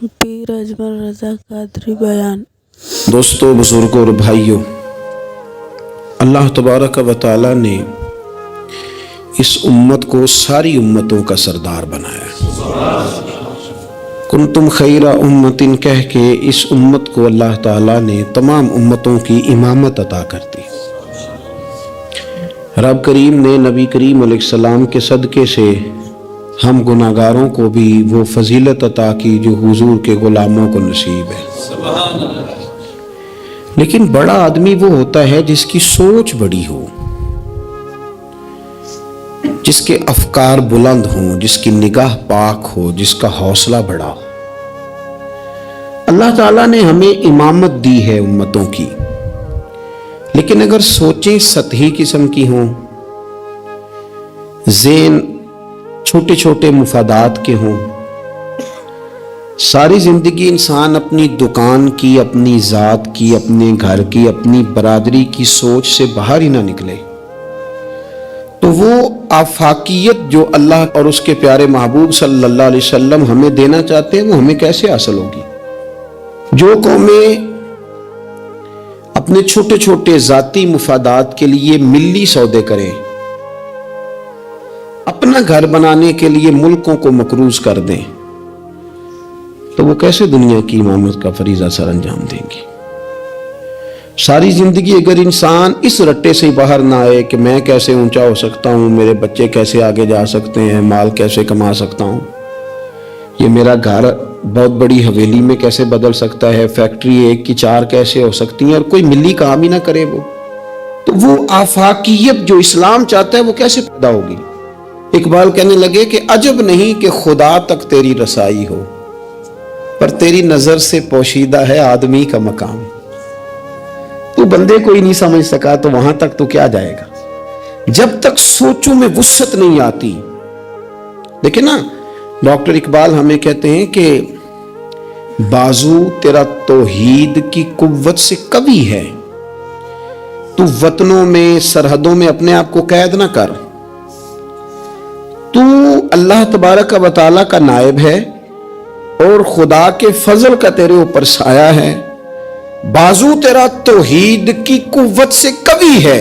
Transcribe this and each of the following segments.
پیر اجمل رضا قادری بیان۔ دوستو، بزرگوں اور بھائیوں، اللہ تبارک و تعالی نے اس امت کو ساری امتوں کا سردار بنایا۔ کنتم خیر امت کہہ کے اس امت کو اللہ تعالیٰ نے تمام امتوں کی امامت عطا کر دی۔ رب کریم نے نبی کریم علیہ السلام کے صدقے سے ہم گناہگاروں کو بھی وہ فضیلت عطا کی جو حضور کے غلاموں کو نصیب ہے۔ لیکن بڑا آدمی وہ ہوتا ہے جس کی سوچ بڑی ہو، جس کے افکار بلند ہوں، جس کی نگاہ پاک ہو، جس کا حوصلہ بڑا ہو۔ اللہ تعالیٰ نے ہمیں امامت دی ہے امتوں کی، لیکن اگر سوچیں سطحی قسم کی ہوں، ذہن چھوٹے چھوٹے مفادات کے ہوں، ساری زندگی انسان اپنی دکان کی، اپنی ذات کی، اپنے گھر کی، اپنی برادری کی سوچ سے باہر ہی نہ نکلے، تو وہ آفاقیت جو اللہ اور اس کے پیارے محبوب صلی اللہ علیہ وسلم ہمیں دینا چاہتے ہیں وہ ہمیں کیسے حاصل ہوگی؟ جو قومیں اپنے چھوٹے چھوٹے ذاتی مفادات کے لیے ملی سودے کریں، اپنا گھر بنانے کے لیے ملکوں کو مقروض کر دیں، تو وہ کیسے دنیا کی امامت کا فریضہ سر انجام دیں گے؟ ساری زندگی اگر انسان اس رٹے سے باہر نہ آئے کہ میں کیسے اونچا ہو سکتا ہوں، میرے بچے کیسے آگے جا سکتے ہیں، مال کیسے کما سکتا ہوں، یہ میرا گھر بہت بڑی حویلی میں کیسے بدل سکتا ہے، فیکٹری ایک کی 4 کیسے ہو سکتی ہیں، اور کوئی ملی کام ہی نہ کرے، تو وہ آفاقیت جو اسلام چاہتا ہے وہ کیسے پیدا ہوگی؟ اقبال کہنے لگے کہ عجب نہیں کہ خدا تک تیری رسائی ہو، پر تیری نظر سے پوشیدہ ہے آدمی کا مقام۔ تو بندے کو ہی نہیں سمجھ سکا تو وہاں تک تو کیا جائے گا؟ جب تک سوچوں میں وسعت نہیں آتی۔ دیکھیں نا، ڈاکٹر اقبال ہمیں کہتے ہیں کہ بازو تیرا توحید کی قوت سے قوی ہے، تو وطنوں میں، سرحدوں میں اپنے آپ کو قید نہ کر، تو اللہ تبارک و تعالیٰ کا نائب ہے اور خدا کے فضل کا تیرے اوپر سایہ ہے، بازو تیرا توحید کی قوت سے قوی ہے،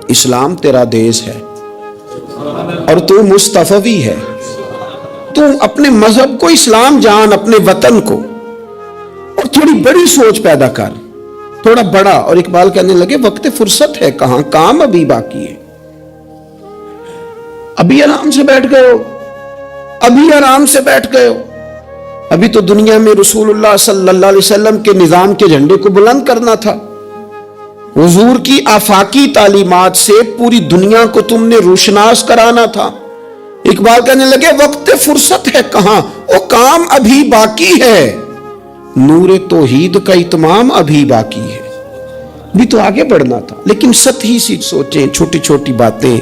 اسلام تیرا دیس ہے اور تو مصطفی ہے، تو اپنے مذہب کو اسلام جان، اپنے وطن کو، اور تھوڑی بڑی سوچ پیدا کر، تھوڑا بڑا۔ اور اقبال کہنے لگے وقت فرصت ہے کہاں، کام ابھی باقی ہے، ابھی آرام سے بیٹھ گئے ہو، ابھی آرام سے بیٹھ گئے ہو، ابھی تو دنیا میں رسول اللہ صلی اللہ علیہ وسلم کے نظام کے جھنڈے کو بلند کرنا تھا، حضور کی آفاقی تعلیمات سے پوری دنیا کو تم نے روشناس کرانا تھا۔ اقبال کہنے لگے وقت فرصت ہے کہاں، وہ کام ابھی باقی ہے، نور توحید کا اتمام ابھی باقی ہے، بھی تو آگے بڑھنا تھا۔ لیکن سطحی سی سوچیں، چھوٹی چھوٹی باتیں،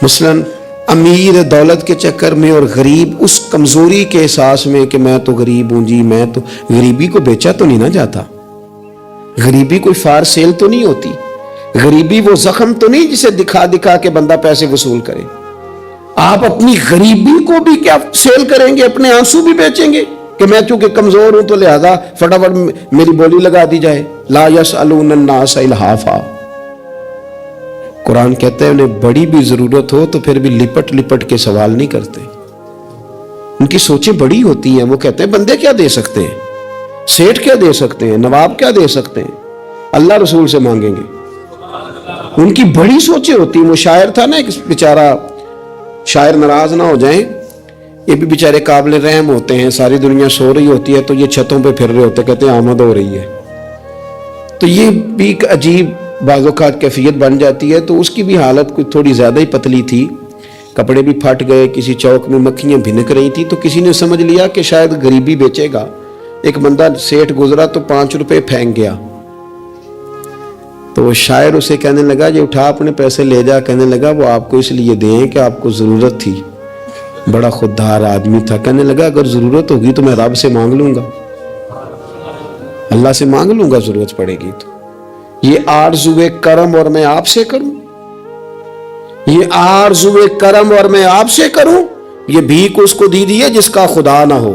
مثلاً امیر دولت کے چکر میں اور غریب اس کمزوری کے احساس میں کہ میں تو غریب ہوں جی، میں تو، غریبی کو بیچا تو نہیں نہ جاتا، غریبی کوئی فار سیل تو نہیں ہوتی، غریبی وہ زخم تو نہیں جسے دکھا دکھا کے بندہ پیسے وصول کرے۔ آپ اپنی غریبی کو بھی کیا سیل کریں گے، اپنے آنسو بھی بیچیں گے کہ میں چونکہ کمزور ہوں تو لہذا فٹافٹ میری بولی لگا دی جائے؟ لا یسألون الناس الحافا۔ قرآن کہتا ہے انہیں بڑی بھی ضرورت ہو تو پھر بھی لپٹ لپٹ کے سوال نہیں کرتے، ان کی سوچیں بڑی ہوتی ہیں۔ وہ کہتے ہیں بندے کیا دے سکتے ہیں، سیٹھ کیا دے سکتے ہیں، نواب کیا دے سکتے ہیں، اللہ رسول سے مانگیں گے۔ ان کی بڑی سوچیں ہوتی ہیں۔ وہ شاعر تھا نا ایک بیچارہ، شاعر ناراض نہ ہو جائیں، یہ بھی بیچارے قابل رحم ہوتے ہیں، ساری دنیا سو رہی ہوتی ہے تو یہ چھتوں پہ پھر رہے ہوتے، کہتے ہیں آمد ہو رہی ہے، تو یہ بھی ایک عجیب بعض اوقات کیفیت بن جاتی ہے۔ تو اس کی بھی حالت کوئی تھوڑی زیادہ ہی پتلی تھی، کپڑے بھی پھٹ گئے، کسی چوک میں مکھیاں بھنک رہی تھی، تو کسی نے سمجھ لیا کہ شاید غریبی بیچے گا۔ ایک بندہ سیٹھ گزرا تو 5 روپے پھینک گیا، تو وہ شاعر اسے کہنے لگا یہ اٹھا اپنے پیسے لے جا، کہنے لگا وہ آپ کو اس لیے دیں کہ آپ کو ضرورت تھی، بڑا خوددار آدمی تھا، کہنے لگا اگر ضرورت ہوگی تو میں رب سے مانگ لوں گا، اللہ سے مانگ لوں گا ضرورت پڑے گی تو۔ یہ آرزوئے کرم اور میں آپ سے کروں، یہ آرزوئے کرم اور میں آپ سے کروں، یہ بھیک اس کو دی دیے جس کا خدا نہ ہو۔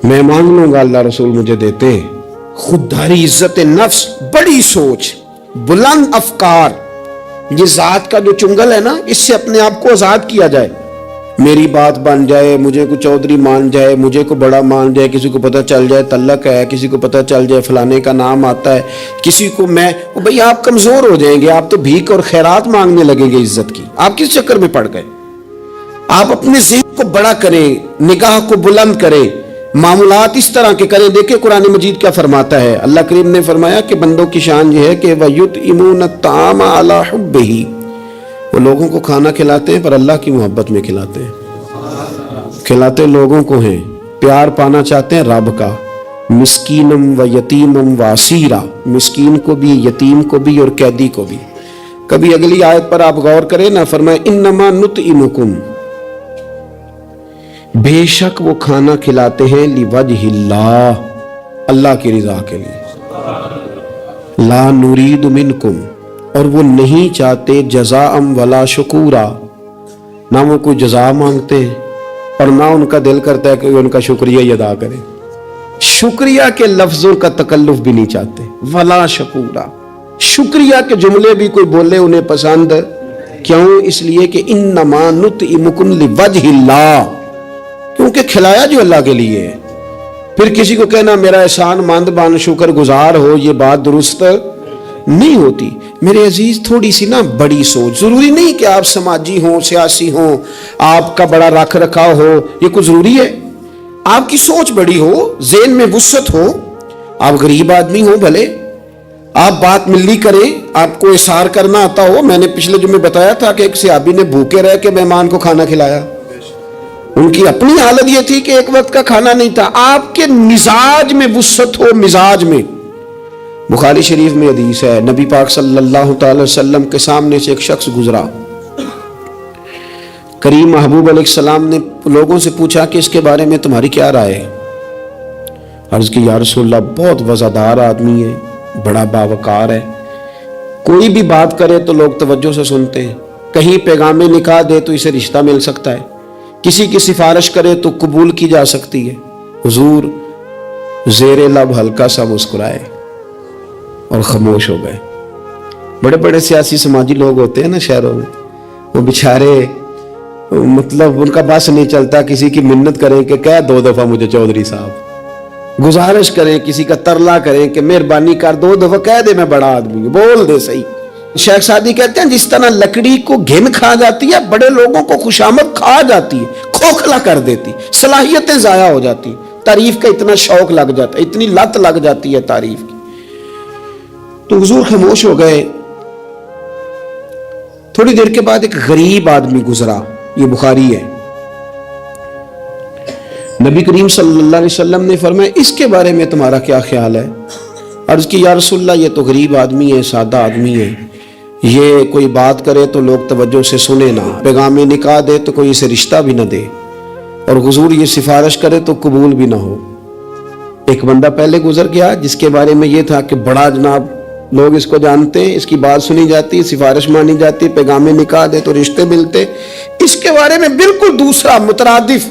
میں مانگ لوں گا اللہ رسول مجھے دیتے ہیں۔ خودداری، عزت نفس، بڑی سوچ، بلند افکار، یہ ذات کا جو چنگل ہے نا، اس سے اپنے آپ کو آزاد کیا جائے۔ میری بات بن جائے، مجھے کو چودھری مان جائے، مجھے کو بڑا مان جائے، کسی کو پتہ چل جائے تلق ہے، کسی کو پتہ چل جائے فلانے کا نام آتا ہے، کسی کو میں بھئی آپ کمزور ہو جائیں گے، آپ تو بھیک اور خیرات مانگنے لگیں گے عزت کی۔ آپ کس چکر میں پڑ گئے؟ آپ اپنے ذہن کو بڑا کریں، نگاہ کو بلند کریں، معاملات اس طرح کے کریں۔ دیکھیں قرآن مجید کیا فرماتا ہے، اللہ کریم نے فرمایا کہ بندوں کی شان یہ ہے کہ وَيُطْعِمُونَ الطَّعَامَ عَلَىٰ حُبِّهِ، وہ لوگوں کو کھانا کھلاتے ہیں پر اللہ کی محبت میں کھلاتے ہیں۔ کھلاتے لوگوں کو ہیں، پیار پانا چاہتے ہیں رب کا۔ مسکینم و یتیمم و اسیرا، مسکین کو بھی، یتیم کو بھی اور قیدی کو بھی۔ کبھی اگلی آیت پر آپ غور کریں نا، فرمائے انما نطعمکم، بے شک وہ کھانا کھلاتے ہیں لوجہ اللہ، اللہ کی رضا کے لیے۔ لا نرید منکم، اور وہ نہیں چاہتے جزاء ولا شکورا، نہ وہ کوئی جزا مانگتے ہیں اور نہ ان کا دل کرتا ہے کہ ان کا شکریہ ہی ادا کریں۔ شکریہ کے لفظوں کا تکلف بھی نہیں چاہتے، ولا شکورا، شکریہ کے جملے بھی کوئی بولے انہیں پسند کیوں؟ اس لیے کہ انما نطعمکم لوجہ اللہ، کیونکہ کھلایا جو اللہ کے لیے ہے۔ پھر کسی کو کہنا میرا احسان مند بن، شکر گزار ہو، یہ بات درست نہیں ہوتی۔ میرے عزیز تھوڑی سی نا بڑی سوچ، ضروری نہیں کہ آپ سماجی ہوں، سیاسی ہوں، آپ کا بڑا رکھ رکھاؤ ہو، یہ کوئی ضروری ہے؟ آپ کی سوچ بڑی ہو، ذہن میں وسعت ہو، آپ غریب آدمی ہو بھلے، آپ بات ملی کریں، آپ کو اثار کرنا آتا ہو۔ میں نے پچھلے جمعے بتایا تھا کہ ایک صحابی نے بھوکے رہ کے مہمان کو کھانا کھلایا۔ ان کی اپنی حالت یہ تھی کہ ایک وقت کا کھانا نہیں تھا۔ آپ کے مزاج میں وسعت ہو، مزاج میں۔ بخاری شریف میں حدیث ہے، نبی پاک صلی اللہ تعالی وسلم کے سامنے سے ایک شخص گزرا، کریم محبوب علیہ السلام نے لوگوں سے پوچھا کہ اس کے بارے میں تمہاری کیا رائے ہے؟ عرض کی یا رسول اللہ بہت وزادار آدمی ہے، بڑا باوقار ہے، کوئی بھی بات کرے تو لوگ توجہ سے سنتے ہیں، کہیں پیغام نکاح دے تو اسے رشتہ مل سکتا ہے، کسی کی سفارش کرے تو قبول کی جا سکتی ہے۔ حضور زیر لب ہلکا سا مسکرائے اور خاموش ہو گئے۔ بڑے بڑے سیاسی سماجی لوگ ہوتے ہیں نا شہروں میں، وہ بیچارے مطلب ان کا بس نہیں چلتا، کسی کی منت کریں کہ کہہ 2 دفعہ مجھے چودھری صاحب، گزارش کریں، کسی کا ترلا کریں کہ مہربانی کر 2 دفعہ کہہ دے میں بڑا آدمی ہوں، بول دے صحیح۔ شیخ سعدی کہتے ہیں جس طرح لکڑی کو گھن کھا جاتی ہے، بڑے لوگوں کو خوشامد کھا جاتی ہے، کھوکھلا کر دیتی، صلاحیتیں ضائع ہو جاتی، تعریف کا اتنا شوق لگ جاتا ہے، اتنی لت لگ جاتی ہے تعریف کی۔ تو حضور خاموش ہو گئے۔ تھوڑی دیر کے بعد ایک غریب آدمی گزرا، یہ بخاری ہے۔ نبی کریم صلی اللہ علیہ وسلم نے فرمایا اس کے بارے میں تمہارا کیا خیال ہے؟ عرض کی یا رسول اللہ یہ تو غریب آدمی ہے، سادہ آدمی ہے، یہ کوئی بات کرے تو لوگ توجہ سے سنے نہ، پیغام نکاح دے تو کوئی اسے رشتہ بھی نہ دے، اور حضور یہ سفارش کرے تو قبول بھی نہ ہو۔ ایک بندہ پہلے گزر گیا جس کے بارے میں یہ تھا کہ بڑا جناب، لوگ اس کو جانتے ہیں، اس کی بات سنی جاتی، سفارش مانی جاتی، پیغام نکاح دے تو رشتے ملتے۔ اس کے بارے میں بالکل دوسرا مترادف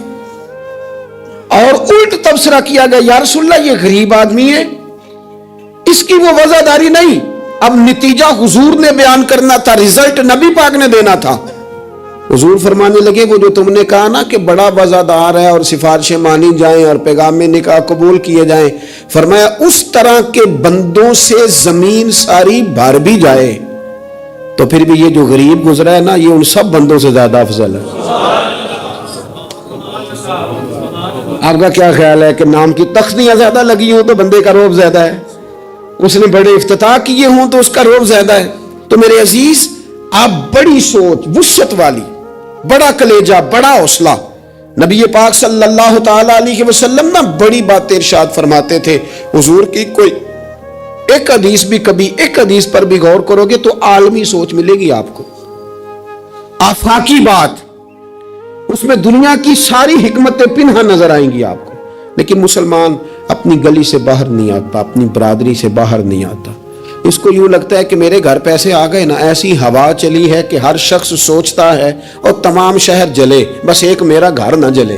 اور الٹ تبصرہ کیا گیا، یا رسول اللہ یہ غریب آدمی ہے، اس کی وہ وزاداری نہیں۔ اب نتیجہ حضور نے بیان کرنا تھا، رزلٹ نبی پاک نے دینا تھا۔ حضور فرمانے لگے وہ جو تم نے کہا نا کہ بڑا وزادار ہے اور سفارشیں مانی جائیں اور پیغام نکاح قبول کیے جائیں، فرمایا اس طرح کے بندوں سے زمین ساری بھر بھی جائے تو پھر بھی یہ جو غریب گزرا ہے نا، یہ ان سب بندوں سے زیادہ افضل ہے۔ آپ کا کیا خیال ہے کہ نام کی تختیاں زیادہ لگی ہوں تو بندے کا رعب زیادہ ہے، اس نے بڑے افتتاح کیے ہوں تو اس کا رعب زیادہ ہے؟ تو میرے عزیز آپ بڑی سوچ، وسعت والی، بڑا کلیجہ، بڑا حوصلہ۔ نبی پاک صلی اللہ تعالی علیہ وسلم نا بڑی باتیں ارشاد فرماتے تھے۔ حضور کی کوئی ایک حدیث بھی، کبھی ایک حدیث پر بھی غور کرو گے تو عالمی سوچ ملے گی آپ کو، آفاقی بات، اس میں دنیا کی ساری حکمتیں پنہا نظر آئیں گی آپ کو۔ لیکن مسلمان اپنی گلی سے باہر نہیں آتا، اپنی برادری سے باہر نہیں آتا، اس کو یوں لگتا ہے کہ میرے گھر پیسے آ گئے نا، ایسی ہوا چلی ہے کہ ہر شخص سوچتا ہے اور تمام شہر جلے، بس ایک میرا گھر نہ جلے۔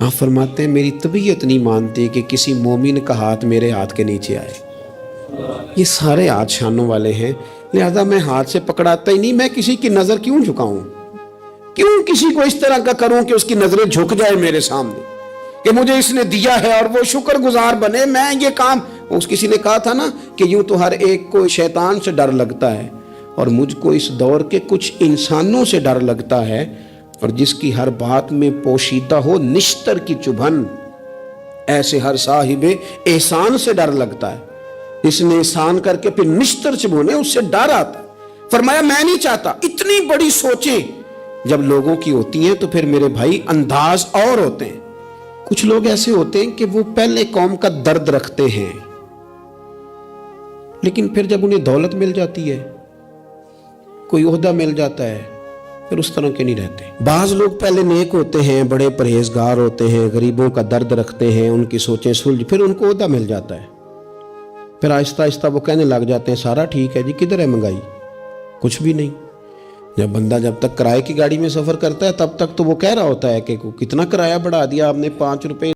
آپ فرماتے ہیں میری طبیعت نہیں مانتی کہ کسی مومن کا ہاتھ میرے ہاتھ کے نیچے آئے. یہ سارے ہاتھ شانوں والے ہیں، لہذا میں ہاتھ سے پکڑاتا ہی نہیں. میں کسی کی نظر کیوں جھکاؤں؟ کیوں کسی کو اس طرح کا کروں کہ اس کی نظریں جھک جائے میرے سامنے کہ مجھے اس نے دیا ہے اور وہ شکر گزار بنے. میں یہ کام، اس کسی نے کہا تھا نا کہ یوں تو ہر ایک کو شیطان سے ڈر لگتا ہے، اور مجھ کو اس دور کے کچھ انسانوں سے ڈر لگتا ہے، اور جس کی ہر بات میں پوشیدہ ہو نشتر کی چبھن، ایسے ہر صاحب احسان سے ڈر لگتا ہے. اس نے احسان کر کے پھر نشتر چبھونے، اس سے ڈر آتا ہے. فرمایا میں نہیں چاہتا. اتنی بڑی سوچیں جب لوگوں کی ہوتی ہیں تو پھر میرے بھائی انداز اور ہوتے ہیں. کچھ لوگ ایسے ہوتے ہیں کہ وہ پہلے قوم کا درد رکھتے ہیں، لیکن پھر جب انہیں دولت مل جاتی ہے، کوئی عہدہ مل جاتا ہے، پھر اس طرح کے نہیں رہتے. بعض لوگ پہلے نیک ہوتے ہیں، بڑے پرہیزگار ہوتے ہیں، غریبوں کا درد رکھتے ہیں، ان کی سوچیں سلجھ، پھر ان کو عہدہ مل جاتا ہے، پھر آہستہ آہستہ وہ کہنے لگ جاتے ہیں سارا ٹھیک ہے جی، کدھر ہے مہنگائی؟ کچھ بھی نہیں. بندہ جب تک کرائے کی گاڑی میں سفر کرتا ہے تب تک تو وہ کہہ رہا ہوتا ہے کہ کتنا کرایہ بڑھا دیا آپ نے، 5 روپے